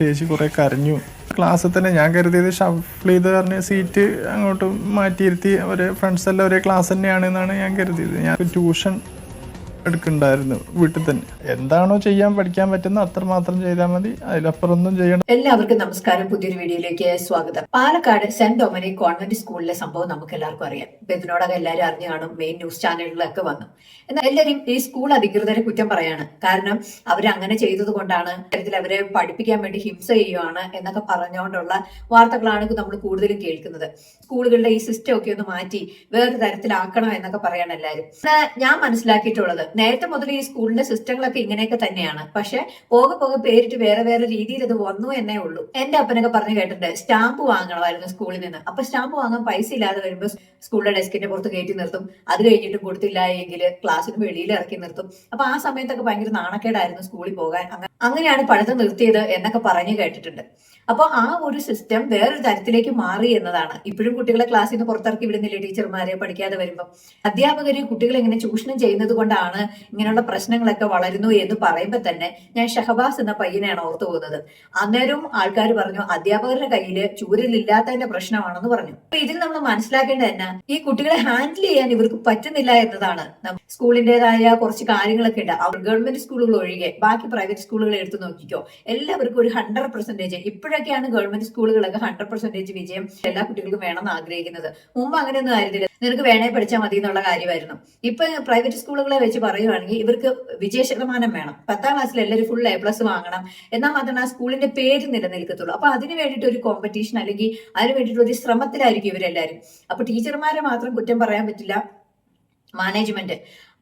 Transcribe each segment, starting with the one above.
ചേച്ചി കുറെ കരഞ്ഞു. ക്ലാസ്സിൽ തന്നെ ഞാൻ കരുതിയത് ഷഫിൾ ചെയ്ത് പറഞ്ഞ സീറ്റ് അങ്ങോട്ട് മാറ്റിയിരുത്തി ഒരേ ഫ്രണ്ട്സ് എല്ലാം ഒരേ ക്ലാസ് തന്നെയാണ് എന്നാണ് ഞാൻ കരുതിയത്. ഞാൻ ട്യൂഷൻ എടുക്കണ്ടായിരുന്നു വീട്ടിൽ തന്നെ. എന്താണോ പഠിക്കാൻ പറ്റുന്ന അത്രമാത്രം ചെയ്താൽ മതി, അതിലപ്പുറം ഒന്നും ചെയ്യണം. എല്ലാവർക്കും നമസ്കാരം. പുതിയൊരു വീഡിയോയിലേക്ക് സ്വാഗതം. പാലക്കാട് സെന്റ് ഡൊമിനിക് കോൺവെന്റ് സ്കൂളിലെ സംഭവം നമുക്ക് എല്ലാവർക്കും അറിയാം. ഇപ്പൊ ഇതിനോടൊക്കെ എല്ലാവരും അറിഞ്ഞു കാണും, മെയിൻ ന്യൂസ് ചാനലുകളിലൊക്കെ വന്നു. എന്നാൽ എല്ലാവരും ഈ സ്കൂൾ അധികൃതരെ കുറ്റം പറയാണ്. കാരണം അവരങ്ങനെ ചെയ്തത് കൊണ്ടാണ്, തരത്തിൽ അവരെ പഠിപ്പിക്കാൻ വേണ്ടി ഹിംസ ചെയ്യുവാണ് എന്നൊക്കെ പറഞ്ഞുകൊണ്ടുള്ള വാർത്തകളാണ് നമ്മൾ കൂടുതലും കേൾക്കുന്നത്. സ്കൂളുകളുടെ ഈ സിസ്റ്റം ഒക്കെ ഒന്ന് മാറ്റി വേറെ തരത്തിലാക്കണം എന്നൊക്കെ പറയാണ് എല്ലാവരും. ഞാൻ മനസ്സിലാക്കിയിട്ടുള്ളത്, നേരത്തെ മുതൽ ഈ സ്കൂളിന്റെ സിസ്റ്റങ്ങളൊക്കെ ഇങ്ങനെയൊക്കെ തന്നെയാണ്. പക്ഷെ പോകെ പോകെ പേരിട്ട് വേറെ വേറെ രീതിയിൽ ഇത് വന്നു എന്നേ ഉള്ളൂ. എന്റെ അപ്പനൊക്കെ പറഞ്ഞു കേട്ടിട്ടുണ്ട്, സ്റ്റാമ്പ് വാങ്ങണമായിരുന്നു സ്കൂളിൽ നിന്ന്. അപ്പൊ സ്റ്റാമ്പ് വാങ്ങാൻ പൈസ ഇല്ലാതെ വരുമ്പോൾ സ്കൂളിലെ ഡെസ്കിന്റെ പുറത്ത് കയറ്റി നിർത്തും. അത് കഴിഞ്ഞിട്ടും കൊടുത്തില്ല എങ്കിൽ ക്ലാസ്സിന് വെളിയിൽ ഇറക്കി നിർത്തും. അപ്പൊ ആ സമയത്തൊക്കെ ഭയങ്കര നാണക്കേടായിരുന്നു സ്കൂളിൽ പോകാൻ. അങ്ങനെയാണ് പഠിത്തം നിർത്തിയത് എന്നൊക്കെ പറഞ്ഞു കേട്ടിട്ടുണ്ട്. അപ്പൊ ആ ഒരു സിസ്റ്റം വേറൊരു തരത്തിലേക്ക് മാറി എന്നതാണ്. ഇപ്പോഴും കുട്ടികളെ ക്ലാസ്സിൽ നിന്ന് പുറത്തിറക്കി വിടുന്നില്ലേ ടീച്ചർമാരെ പഠിക്കാതെ വരുമ്പോൾ? അധ്യാപകര് കുട്ടികളെ ഇങ്ങനെ ചൂഷണം ചെയ്യുന്നത് കൊണ്ടാണ് ഇങ്ങനെയുള്ള പ്രശ്നങ്ങളൊക്കെ വളരുന്നു എന്ന് പറയുമ്പോൾ തന്നെ ഞാൻ ഷഹബാസ് എന്ന പയ്യനെയാണ് ഓർത്തു പോകുന്നത്. അന്നേരവും ആൾക്കാർ പറഞ്ഞു അധ്യാപകരുടെ കയ്യില് ചൂരലില്ലാത്തതിന്റെ പ്രശ്നമാണെന്ന് പറഞ്ഞു. അപ്പൊ ഇതിൽ നമ്മൾ മനസ്സിലാക്കേണ്ടത് തന്നെ, ഈ കുട്ടികളെ ഹാൻഡിൽ ചെയ്യാൻ ഇവർക്ക് പറ്റുന്നില്ല എന്നതാണ്. സ്കൂളിൻ്റെതായ കുറച്ച് കാര്യങ്ങളൊക്കെ ഉണ്ട്. അവർ ഗവൺമെന്റ് സ്കൂളുകൾ ഒഴികെ ബാക്കി പ്രൈവറ്റ് സ്കൂളുകൾ എടുത്തു നോക്കിക്കോ, എല്ലാവർക്കും ഒരു 100% ഇപ്പോഴൊക്കെയാണ് ഗവൺമെന്റ് സ്കൂളുകളൊക്കെ 100% വിജയം എല്ലാ കുട്ടികൾക്കും വേണമെന്ന് ആഗ്രഹിക്കുന്നത്. മുമ്പ് അങ്ങനെയൊന്നും ആയിരുന്നില്ല. നിനക്ക് വേണേ പഠിച്ചാൽ മതി എന്നുള്ള കാര്യമായിരുന്നു. ഇപ്പൊ പ്രൈവറ്റ് സ്കൂളുകളെ വെച്ച് പറയുവാണെങ്കിൽ ഇവർക്ക് വിജയ ശതമാനം വേണം. 10ാം ക്ലാസ്സിൽ എല്ലാവരും ഫുൾ A+ വാങ്ങണം. എന്നാൽ മാത്രമേ ആ സ്കൂളിന്റെ പേര് നിലനിൽക്കത്തുള്ളൂ. അപ്പൊ അതിന് വേണ്ടിയിട്ട് ഒരു കോമ്പറ്റീഷൻ അല്ലെങ്കിൽ അതിന് വേണ്ടിയിട്ട് ഒരു ശ്രമത്തിലായിരിക്കും ഇവരെല്ലാവരും. അപ്പൊ ടീച്ചർമാരെ മാത്രം കുറ്റം പറയാൻ പറ്റില്ല.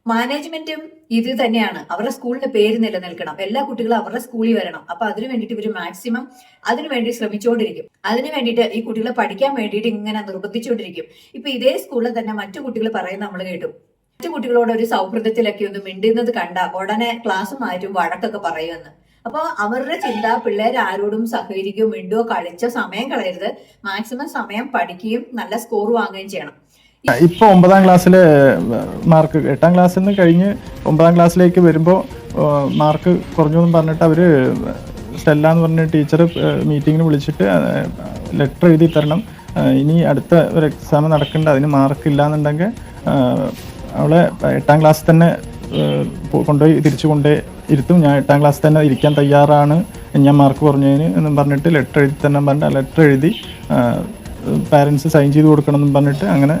മാനേജ്മെന്റും ഇത് തന്നെയാണ്. അവരുടെ സ്കൂളിന്റെ പേര് നിലനിൽക്കണം, എല്ലാ കുട്ടികളും അവരുടെ സ്കൂളിൽ വരണം. അപ്പൊ അതിനു വേണ്ടിയിട്ട് ഇവർ മാക്സിമം അതിനുവേണ്ടി ശ്രമിച്ചുകൊണ്ടിരിക്കും. അതിനു വേണ്ടിയിട്ട് ഈ കുട്ടികളെ പഠിക്കാൻ വേണ്ടിയിട്ട് ഇങ്ങനെ നിർബന്ധിച്ചുകൊണ്ടിരിക്കും. ഇപ്പൊ ഇതേ സ്കൂളിൽ തന്നെ മറ്റു കുട്ടികൾ പറയുന്നത് നമ്മൾ കേട്ടു. മറ്റു കുട്ടികളോട് ഒരു സൗഹൃദത്തിലൊക്കെ ഒന്ന് മിണ്ടുന്നത് കണ്ട ഉടനെ ക്ലാസ് മാറ്റും, വഴക്കൊക്കെ പറയുമെന്ന്. അപ്പൊ അവരുടെ ചിന്ത, പിള്ളേർ ആരോടും സഹകരിക്കുകയോ മിണ്ടുകയോ കളിച്ചോ സമയം കളയരുത്, മാക്സിമം സമയം പഠിക്കുകയും നല്ല സ്കോർ വാങ്ങുകയും ചെയ്യണം. ഇപ്പൊ 9ാം ക്ലാസ്സിലെ മാർക്ക് 8ാം ക്ലാസ്സിൽ നിന്ന് കഴിഞ്ഞ് 9ാം ക്ലാസ്സിലേക്ക് വരുമ്പോൾ മാർക്ക് കുറഞ്ഞു എന്ന് പറഞ്ഞിട്ട് അവര് സ്റ്റെല്ല എന്ന് പറഞ്ഞ ടീച്ചർ മീറ്റിങ്ങിന് വിളിച്ചിട്ട് ലെറ്റർ എഴുതി തരണം, ഇനി അടുത്ത ഒരു എക്സാം നടക്കേണ്ട, അതിന് മാർക്ക് ഇല്ലാന്നുണ്ടെങ്കിൽ അവളെ 8ാം ക്ലാസ്സിൽ തന്നെ കൊണ്ടുപോയി തിരിച്ചു ഇരുത്തും, ഞാൻ 8ാം ക്ലാസ്സിൽ തന്നെ ഇരിക്കാൻ തയ്യാറാണ്, ഞാൻ മാർക്ക് കുറഞ്ഞതിന് എന്നും പറഞ്ഞിട്ട് ലെറ്റർ എഴുതി തന്നെ പറഞ്ഞിട്ട് ലെറ്റർ എഴുതി പാരൻസ് സൈൻ ചെയ്ത് കൊടുക്കണം എന്നും പറഞ്ഞിട്ട് അങ്ങനെ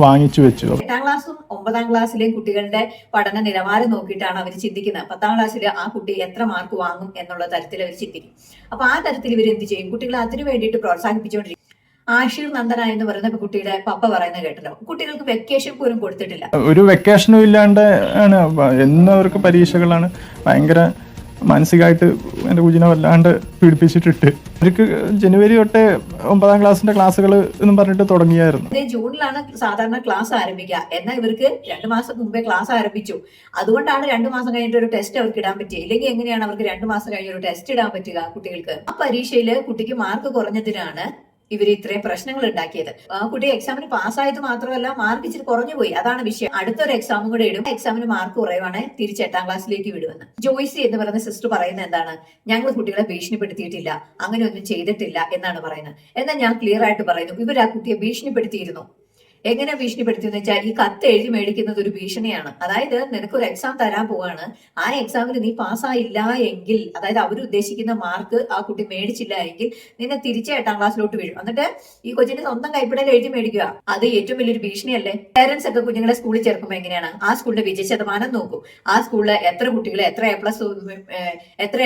വാങ്ങിച്ചു വെച്ചു. 8ാം ക്ലാസ്സും 9ാം ക്ലാസ്സിലെയും കുട്ടികളുടെ പഠന നിലവാരം നോക്കിയിട്ടാണ് അവർ ചിന്തിക്കുന്നത്. 10ാം ക്ലാസ്സിൽ ആ കുട്ടി എത്ര മാർക്ക് വാങ്ങും എന്നുള്ള തരത്തിൽ അവർ ചിന്തിക്കും. അപ്പൊ ആ തരത്തിൽ ഇവർ എന്ത് ചെയ്യും? കുട്ടികളെ അതിനു വേണ്ടിയിട്ട് പ്രോത്സാഹിപ്പിച്ചുകൊണ്ടിരിക്കും. ആഷിർ നന്ദന എന്ന് പറയുന്ന കുട്ടിയുടെ പപ്പ പറയുന്നത് കേട്ടല്ലോ, കുട്ടികൾക്ക് വെക്കേഷൻ പോലും കൊടുത്തിട്ടില്ല. ഒരു വെക്കേഷനും ഇല്ലാണ്ട് ആണ് എന്നവർക്ക് പരീക്ഷകളാണ്. ഭയങ്കര മാനസികമായിട്ട് എൻ്റെ കുഞ്ഞിനെ വല്ലാണ്ട് പീഡിപ്പിച്ചിട്ടിട്ട് അവർക്ക് ജനുവരി തൊട്ടേ 9ാം ക്ലാസ്സിന്റെ ക്ലാസ്സുകൾ എന്നും പറഞ്ഞിട്ട് തുടങ്ങിയായിരുന്നു. ജൂണിലാണ് സാധാരണ ക്ലാസ് ആരംഭിക്കുക. എന്നാൽ ഇവർക്ക് 2 മാസം മുമ്പേ ക്ലാസ് ആരംഭിച്ചു. അതുകൊണ്ടാണ് 2 മാസം കഴിഞ്ഞിട്ട് ഒരു ടെസ്റ്റ് അവർക്ക് ഇടാൻ പറ്റിയത്. ഇല്ലെങ്കിൽ എങ്ങനെയാണ് അവർക്ക് 2 മാസം കഴിഞ്ഞ് ഒരു ടെസ്റ്റ് ഇടാൻ പറ്റുക കുട്ടികൾക്ക്? ആ പരീക്ഷയിൽ കുട്ടിക്ക് മാർക്ക് കുറഞ്ഞതിനാണ് ഇവർ ഇത്രയും പ്രശ്നങ്ങൾ ഉണ്ടാക്കിയത്. ആ കുട്ടി എക്സാമിന് പാസ്സായത് മാത്രമല്ല, മാർക്ക് ഇച്ചിരി കുറഞ്ഞു പോയി, അതാണ് വിഷയം. അടുത്തൊരു എക്സാമും കൂടെ ഇടും. എക്സാമിന് മാർക്ക് കുറയുവാണ്, തിരിച്ച് 8ാം ക്ലാസ്സിലേക്ക് വിടുമെന്ന്. ജോയ്സി എന്ന് പറയുന്ന സിസ്റ്റർ പറയുന്നത് എന്താണ്? ഞങ്ങൾ കുട്ടികളെ ഭീഷണിപ്പെടുത്തിയിട്ടില്ല, അങ്ങനെയൊന്നും ചെയ്തിട്ടില്ല എന്നാണ് പറയുന്നത്. എന്നാൽ ഞാൻ ക്ലിയർ ആയിട്ട് പറയുന്നു, ഇവർ ആ കുട്ടിയെ ഭീഷണിപ്പെടുത്തിയിരുന്നു. എങ്ങനെ ഭീഷണിപ്പെടുത്തിയെന്ന് വെച്ചാൽ, ഈ കത്ത് എഴുതി മേടിക്കുന്നത് ഒരു ഭീഷണിയാണ്. അതായത് നിനക്കൊരു എക്സാം തരാൻ പോവാണ്, ആ എക്സാമിൽ നീ പാസ്സായില്ല എങ്കിൽ, അതായത് അവർ ഉദ്ദേശിക്കുന്ന മാർക്ക് ആ കുട്ടി മേടിച്ചില്ല എങ്കിൽ നിന്നെ തിരിച്ച് 8ാം ക്ലാസ്സിലോട്ട് വീഴും. എന്നിട്ട് ഈ കൊച്ചിന്റെ സ്വന്തം കൈപ്പിടയിൽ എഴുതി മേടിക്കുക. അത് ഏറ്റവും വലിയൊരു ഭീഷണിയല്ലേ? പേരൻസ് ഒക്കെ കുഞ്ഞുങ്ങളെ സ്കൂളിൽ ചേർക്കുമ്പോൾ എങ്ങനെയാണ്? ആ സ്കൂളിന്റെ വിജയ ശതമാനം നോക്കും, ആ സ്കൂളിൽ എത്ര കുട്ടികളെ എത്ര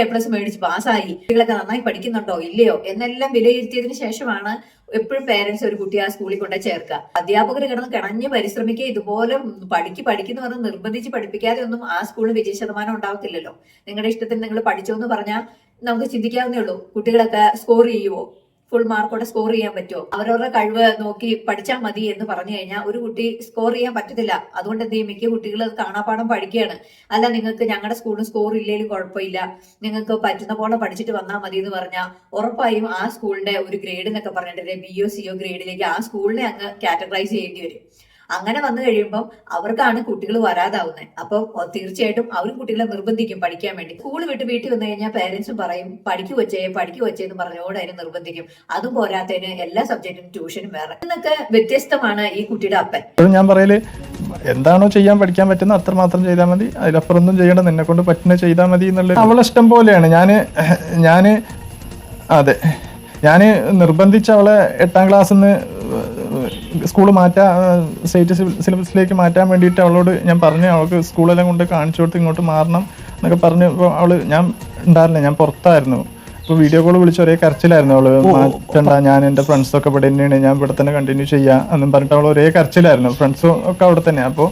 A+ മേടിച്ച് പാസ്സായി, കുട്ടികളൊക്കെ നന്നായി പഠിക്കുന്നുണ്ടോ ഇല്ലയോ എന്നെല്ലാം വിലയിരുത്തിയതിനു ശേഷമാണ് എപ്പോഴും പേരൻസ് ഒരു കുട്ടി ആ സ്കൂളിൽ കൊണ്ട് ചേർക്കുക. അധ്യാപകർ കിണഞ്ഞ് പരിശ്രമിക്കുക, ഇതുപോലെ പഠിക്കുന്നു പറഞ്ഞ് നിർബന്ധിച്ച് പഠിപ്പിക്കാതെ ഒന്നും ആ സ്കൂളിന് വിജയ ശതമാനം ഉണ്ടാവത്തില്ലല്ലോ. നിങ്ങളുടെ ഇഷ്ടത്തിന് നിങ്ങൾ പഠിച്ചോ എന്ന് പറഞ്ഞാൽ നമുക്ക് ചിന്തിക്കാവുന്നേ ഉള്ളൂ. കുട്ടികളൊക്കെ സ്കോർ ചെയ്യുവോ? ഫുൾ മാർക്കോടെ സ്കോർ ചെയ്യാൻ പറ്റുമോ? അവരവരുടെ കഴിവ് നോക്കി പഠിച്ചാൽ മതി എന്ന് പറഞ്ഞു കഴിഞ്ഞാൽ ഒരു കുട്ടി സ്കോർ ചെയ്യാൻ പറ്റത്തില്ല. അതുകൊണ്ട് എന്ത് ചെയ്യും? മിക്ക കുട്ടികൾ കാണാപ്പാടം പഠിക്കുകയാണ്. അല്ല, നിങ്ങൾക്ക് ഞങ്ങളുടെ സ്കൂളിന് സ്കോർ ഇല്ലെങ്കിലും കുഴപ്പമില്ല, നിങ്ങൾക്ക് പറ്റുന്ന പോലെ പഠിച്ചിട്ട് വന്നാൽ മതി എന്ന് പറഞ്ഞാൽ ഉറപ്പായും ആ സ്കൂളിന്റെ ഒരു ഗ്രേഡ് എന്നൊക്കെ പറഞ്ഞിട്ട് BO CO ഗ്രേഡിലേക്ക് ആ സ്കൂളിനെ അങ്ങ് കാറ്റഗറൈസ് ചെയ്യേണ്ടി വരും. അങ്ങനെ വന്നു കഴിയുമ്പോൾ അവർക്കാണ് കുട്ടികൾ വരാതാവുന്നത്. അപ്പോൾ തീർച്ചയായിട്ടും അവരും കുട്ടികളെ നിർബന്ധിക്കും പഠിക്കാൻ വേണ്ടി. സ്കൂൾ വിട്ട് വീട്ടിൽ വന്നു കഴിഞ്ഞാൽ പേരൻസും പറയും പഠിക്കു വെച്ചേ എന്ന് പറഞ്ഞുകൊണ്ട് അതിനെ നിർബന്ധിക്കും. അതും പോരാത്തതിന് എല്ലാ സബ്ജക്റ്റിനും ട്യൂഷനും വേറെ. എന്നൊക്കെ വ്യത്യസ്തമാണ് ഈ കുട്ടിയുടെ അപ്പൻ. ഞാൻ പറയല് എന്താണോ ചെയ്യാൻ പഠിക്കാൻ പറ്റുന്ന അത്രമാത്രം ചെയ്താൽ മതി, അതിലപ്പുറം ഒന്നും ചെയ്യണ്ട, നിന്നെ കൊണ്ട് പറ്റുന്ന ചെയ്താൽ മതി എന്നുള്ള അവളെ ഇഷ്ടം പോലെയാണ്. ഞാൻ നിർബന്ധിച്ച് അവളെ 8ാം ക്ലാസ്സിൽ നിന്ന് സ്കൂൾ സ്റ്റേറ്റ് സിലബസിലേക്ക് മാറ്റാൻ വേണ്ടിയിട്ട് അവളോട് ഞാൻ പറഞ്ഞു, അവൾക്ക് സ്കൂളെല്ലാം കൊണ്ട് കാണിച്ചു കൊടുത്ത് ഇങ്ങോട്ട് മാറണം എന്നൊക്കെ പറഞ്ഞു. ഇപ്പോൾ ഞാൻ ഉണ്ടായിരുന്നില്ല, ഞാൻ പുറത്തായിരുന്നു. ഇപ്പോൾ വീഡിയോ കോൾ വിളിച്ച് ഒരേ കരച്ചിലായിരുന്നു. അവള് മാറ്റണ്ട, ഞാൻ എൻ്റെ ഫ്രണ്ട്സൊക്കെ ഇവിടെ തന്നെയാണ്, ഞാൻ ഇവിടെ തന്നെ കണ്ടിന്യൂ ചെയ്യാം എന്നും പറഞ്ഞിട്ട് അവൾ ഒരേ കരച്ചിലായിരുന്നു. ഫ്രണ്ട്സും ഒക്കെ അവിടെ തന്നെ. അപ്പോൾ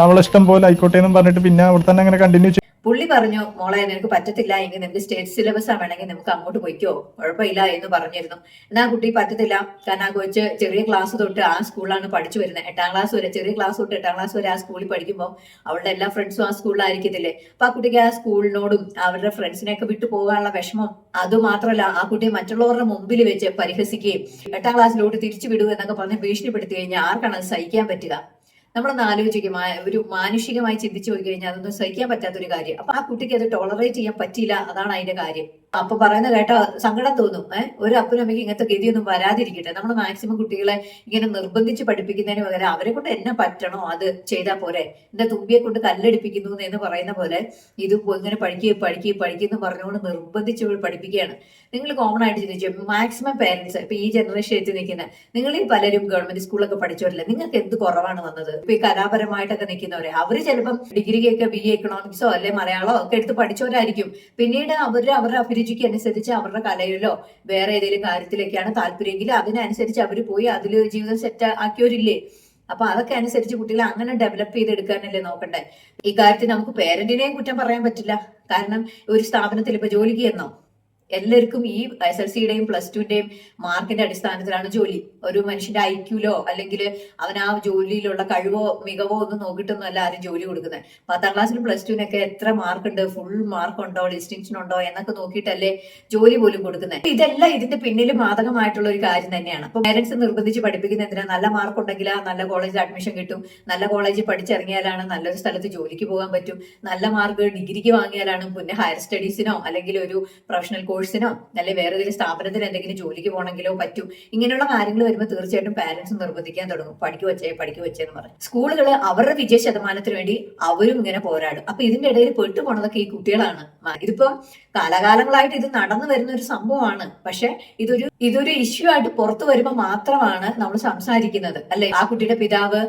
അവളിഷ്ടം പോലെ ആയിക്കോട്ടെ എന്നും പറഞ്ഞിട്ട് പിന്നെ അവിടെ തന്നെ അങ്ങനെ കണ്ടിന്യൂ. പുള്ളി പറഞ്ഞു, മോളെ നിനക്ക് പറ്റത്തില്ല എങ്കിൽ നിനക്ക് സ്റ്റേറ്റ് സിലബസ് വേണമെങ്കിൽ നമുക്ക് അങ്ങോട്ട് പോയിക്കോ, കുഴപ്പമില്ല എന്ന് പറഞ്ഞിരുന്നു. എന്നാൽ കുട്ടി പറ്റത്തില്ല, കാരണം ആ കൊച്ച് ചെറിയ ക്ലാസ് തൊട്ട് ആ സ്കൂളിലാണ് പഠിച്ചു വരുന്നത്. 8ാം ക്ലാസ് വരെ, ചെറിയ ക്ലാസ് തൊട്ട് 8ാം ക്ലാസ് വരെ ആ സ്കൂളിൽ പഠിക്കുമ്പോൾ അവളുടെ എല്ലാ ഫ്രണ്ട്സും ആ സ്കൂളിലായിരിക്കത്തില്ലേ. അപ്പൊ ആ കുട്ടിക്ക് ആ സ്കൂളിനോടും അവരുടെ ഫ്രണ്ട്സിനെയൊക്കെ വിട്ടു പോകാനുള്ള വിഷമം, അതുമാത്രമല്ല ആ കുട്ടിയെ മറ്റുള്ളവരുടെ മുമ്പിൽ വെച്ച് പരിഹസിക്കുകയും 8ാം ക്ലാസ്സിലോട്ട് തിരിച്ചു വിടുക എന്നൊക്കെ പറഞ്ഞ് ഭീഷണിപ്പെടുത്തി കഴിഞ്ഞാൽ ആർക്കാണ് അത് സഹിക്കാൻ പറ്റുക? നമ്മളൊന്ന് ആലോചിക്കും, ഒരു മാനുഷികമായി ചിന്തിച്ചു പോയി കഴിഞ്ഞാൽ അതൊന്നും സഹിക്കാൻ പറ്റാത്തൊരു കാര്യം. അപ്പൊ ആ കുട്ടിക്ക് അത് ടോളറേറ്റ് ചെയ്യാൻ പറ്റില്ല, അതാണ് അതിന്റെ കാര്യം. അപ്പൊ പറയുന്ന കേട്ടോ സങ്കടം തോന്നും. ഒരു അപ്പനും അമ്മയ്ക്ക് ഇങ്ങനത്തെ ഗതിയൊന്നും വരാതിരിക്കട്ടെ. നമ്മൾ മാക്സിമം കുട്ടികളെ ഇങ്ങനെ നിർബന്ധിച്ച് പഠിപ്പിക്കുന്നതിന് പകരം അവരെ കൊണ്ട് എന്നെ പറ്റണോ അത് ചെയ്താൽ പോരെ. എന്റെ തുമ്പിയെ കൊണ്ട് കല്ലെടുപ്പിക്കുന്നു എന്ന് പറയുന്ന പോലെ ഇത് ഇങ്ങനെ പഠിക്കുന്നു പറഞ്ഞുകൊണ്ട് നിർബന്ധിച്ച് പഠിപ്പിക്കുകയാണ്. നിങ്ങൾ കോമൺ ആയിട്ട് ചിന്തിച്ചു, മാക്സിമം പേരൻസ് ഇപ്പൊ ഈ ജനറേഷൻ എത്തി നിൽക്കുന്ന നിങ്ങളിൽ പലരും ഗവൺമെന്റ് സ്കൂളൊക്കെ പഠിച്ചവരല്ലേ, നിങ്ങൾക്ക് എന്ത് കുറവാണ് വന്നത്? ഇപ്പൊ ഈ കലാപരമായിട്ടൊക്കെ നിൽക്കുന്നവരെ അവര് ചിലപ്പം ഡിഗ്രിക്കൊക്കെ BA എക്കണോമിക്സോ അല്ലെ മലയാളമോ ഒക്കെ എടുത്ത് പഠിച്ചവരായിരിക്കും. പിന്നീട് അവരുടെ അഭിരുചിക്ക് അനുസരിച്ച് അവരുടെ കലയിലോ വേറെ ഏതെങ്കിലും കാര്യത്തിലേക്കാണ് താല്പര്യമെങ്കിൽ അതിനനുസരിച്ച് അവർ പോയി അതിൽ ജീവിതം സെറ്റ് ആക്കിയവരില്ലേ. അപ്പൊ അതൊക്കെ അനുസരിച്ച് കുട്ടികളെ അങ്ങനെ ഡെവലപ്പ് ചെയ്തെടുക്കാനല്ലേ നോക്കണ്ടേ. ഈ കാര്യത്തിൽ നമുക്ക് പേരന്റിനെയും കുറ്റം പറയാൻ പറ്റില്ല. കാരണം ഒരു സ്ഥാപനത്തിൽ ഇപ്പൊ ജോലിക്ക് എന്നോ എല്ലാവർക്കും ഈ SSLCയുടെയും +2ന്റെയും മാർക്കിന്റെ അടിസ്ഥാനത്തിലാണ് ജോലി. ഒരു മനുഷ്യന്റെ IQലോ അല്ലെങ്കിൽ അവൻ ആ ജോലിയിലുള്ള കഴിവോ മികവോ ഒന്നും നോക്കിയിട്ടൊന്നും അല്ല ആരും ജോലി കൊടുക്കുന്നത്. 10ാം ക്ലാസ്സിലും +2നൊക്കെ എത്ര മാർക്കുണ്ട്, ഫുൾ മാർക്ക് ഉണ്ടോ, ഡിസ്റ്റിങ്ഷൻ ഉണ്ടോ എന്നൊക്കെ നോക്കിയിട്ടല്ലേ ജോലി പോലും കൊടുക്കുന്നത്. ഇതെല്ലാം ഇതിന്റെ പിന്നിൽ ബാധകമായിട്ടുള്ള ഒരു കാര്യം തന്നെയാണ്. അപ്പൊ പേരൻസ് നിർബന്ധിച്ച് പഠിപ്പിക്കുന്ന എന്തിനാ? നല്ല മാർക്ക് ഉണ്ടെങ്കിൽ നല്ല കോളേജിൽ അഡ്മിഷൻ കിട്ടും, നല്ല കോളേജിൽ പഠിച്ചിറങ്ങിയാലാണ് നല്ലൊരു സ്ഥലത്ത് ജോലിക്ക് പോകാൻ പറ്റും, നല്ല മാർക്ക് ഡിഗ്രിക്ക് വാങ്ങിയാലാണ് പിന്നെ ഹയർ സ്റ്റഡീസിനോ അല്ലെങ്കിൽ ഒരു പ്രൊഫഷണൽ കോഴ്സിനോ അല്ലെങ്കിൽ വേറെ ഏതെങ്കിലും സ്ഥാപനത്തിൽ എന്തെങ്കിലും ജോലിക്ക് പോകണമെങ്കിലോ പറ്റും. ഇങ്ങനെയുള്ള കാര്യങ്ങൾ വരുമ്പോൾ തീർച്ചയായിട്ടും പാരന്റ്സ് നിർബന്ധിക്കാൻ തുടങ്ങും, പഠിക്കു വെച്ചേന്ന് പറയും. സ്കൂളുകൾ അവരുടെ വിജയ ശതമാനത്തിന് വേണ്ടി അവരും ഇങ്ങനെ പോരാടും. അപ്പൊ ഇതിന്റെ ഇടയിൽ പെട്ടുപോണതൊക്കെ ഈ കുട്ടികളാണ്. ഇതിപ്പോ കാലാകാലങ്ങളായിട്ട് ഇത് നടന്നു വരുന്ന ഒരു സംഭവമാണ്. പക്ഷെ ഇതൊരു ഇഷ്യൂ ആയിട്ട് പുറത്തു വരുമ്പോൾ മാത്രമാണ് നമ്മൾ സംസാരിക്കുന്നത്, അല്ലെ? ആ കുട്ടിയുടെ പിതാവ്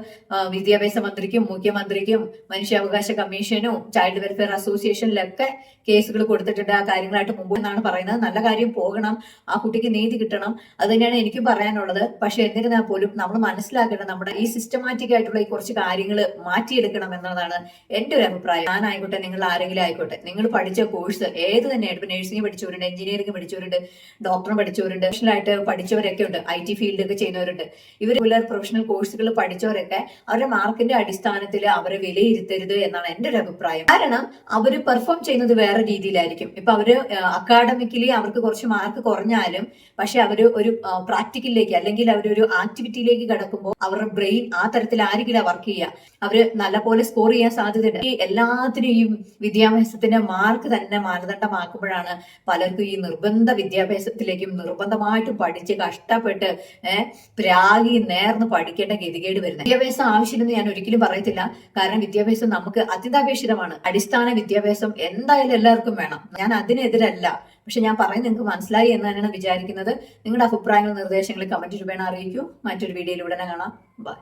വിദ്യാഭ്യാസ മന്ത്രിക്കും മുഖ്യമന്ത്രിക്കും മനുഷ്യാവകാശ കമ്മീഷനും ചൈൽഡ് വെൽഫെയർ അസോസിയേഷനിലൊക്കെ കേസുകൾ കൊടുത്തിട്ടുണ്ട്. ആ കാര്യങ്ങളായിട്ട് മുമ്പ് എന്നാണ് പറയുന്നത്. നല്ല കാര്യം പോകണം, ആ കുട്ടിക്ക് നീതി കിട്ടണം, അത് തന്നെയാണ് എനിക്കും പറയാനുള്ളത്. പക്ഷെ എന്നിരുന്നാൽ പോലും നമ്മൾ മനസ്സിലാക്കേണ്ടത് നമ്മുടെ ഈ സിസ്റ്റമാറ്റിക് ആയിട്ടുള്ള ഈ കുറച്ച് കാര്യങ്ങൾ മാറ്റിയെടുക്കണം എന്നതാണ് എന്റെ ഒരു അഭിപ്രായം. ഞാനായിക്കോട്ടെ, നിങ്ങൾ ആരെങ്കിലും ആയിക്കോട്ടെ, നിങ്ങൾ പഠിച്ച കോഴ്സ് ഏത് തന്നെയാണ്. ഇപ്പൊ നഴ്സിംഗ് പഠിച്ചവരുണ്ട്, എഞ്ചിനീയറിംഗ് പഠിച്ചവരുണ്ട്, ഡോക്ടർ പഠിച്ചവരുണ്ട്, പ്രൊഫഷണലായിട്ട് പഠിച്ചവരൊക്കെ ഉണ്ട്, IT ഫീൽഡൊക്കെ ചെയ്യുന്നവരുണ്ട്. ഇവർ പ്രൊഫഷണൽ കോഴ്സുകൾ പഠിച്ചവരൊക്കെ അവരുടെ മാർക്കിന്റെ അടിസ്ഥാനത്തിൽ അവരെ വിലയിരുത്തരുത് എന്നാണ് എന്റെ ഒരു അഭിപ്രായം. കാരണം അവര് പെർഫോം ചെയ്യുന്നത് വേറെ രീതിയിലായിരിക്കും. ഇപ്പൊ അവര് അക്കാഡമിക്കലി അവർക്ക് കുറച്ച് മാർക്ക് കുറഞ്ഞാലും പക്ഷെ അവര് ഒരു പ്രാക്ടിക്കലിലേക്ക് അല്ലെങ്കിൽ അവരൊരു ആക്ടിവിറ്റിയിലേക്ക് കടക്കുമ്പോൾ അവരുടെ ബ്രെയിൻ ആ തരത്തിലായിരിക്കില്ല വർക്ക് ചെയ്യുക. അവര് നല്ലപോലെ സ്കോർ ചെയ്യാൻ സാധ്യതയുണ്ട്. ഈ എല്ലാത്തിനും ഈ വിദ്യാഭ്യാസത്തിന്റെ മാർക്ക് തന്നെ മാനദണ്ഡമാക്കുമ്പോഴാണ് പലർക്കും ഈ നിർബന്ധ വിദ്യാഭ്യാസത്തിലേക്കും നിർബന്ധമായിട്ട് പഠിച്ച് കഷ്ടപ്പെട്ട് പ്രാഗി നേർന്ന് പഠിക്കേണ്ട ഗതികേട് വരുന്നത്. വിദ്യാഭ്യാസം ആവശ്യമില്ലെന്ന് ഞാൻ ഒരിക്കലും പറയത്തില്ല. കാരണം വിദ്യാഭ്യാസം നമുക്ക് അത്യന്താപേക്ഷിതമാണ്. അടിസ്ഥാന വിദ്യാഭ്യാസം എന്തായാലും എല്ലാവർക്കും വേണം, ഞാൻ അതിനെതിരല്ല. പക്ഷെ ഞാൻ പറയുന്നത് നിങ്ങൾക്ക് മനസ്സിലായി എന്ന് തന്നെയാണ് വിചാരിക്കുന്നത്. നിങ്ങളുടെ അഭിപ്രായങ്ങളും നിർദ്ദേശങ്ങളും കമന്റ് രൂപേണ അറിയിക്കൂ. മറ്റൊരു വീഡിയോയിലൂടെ കാണാം. ബൈ.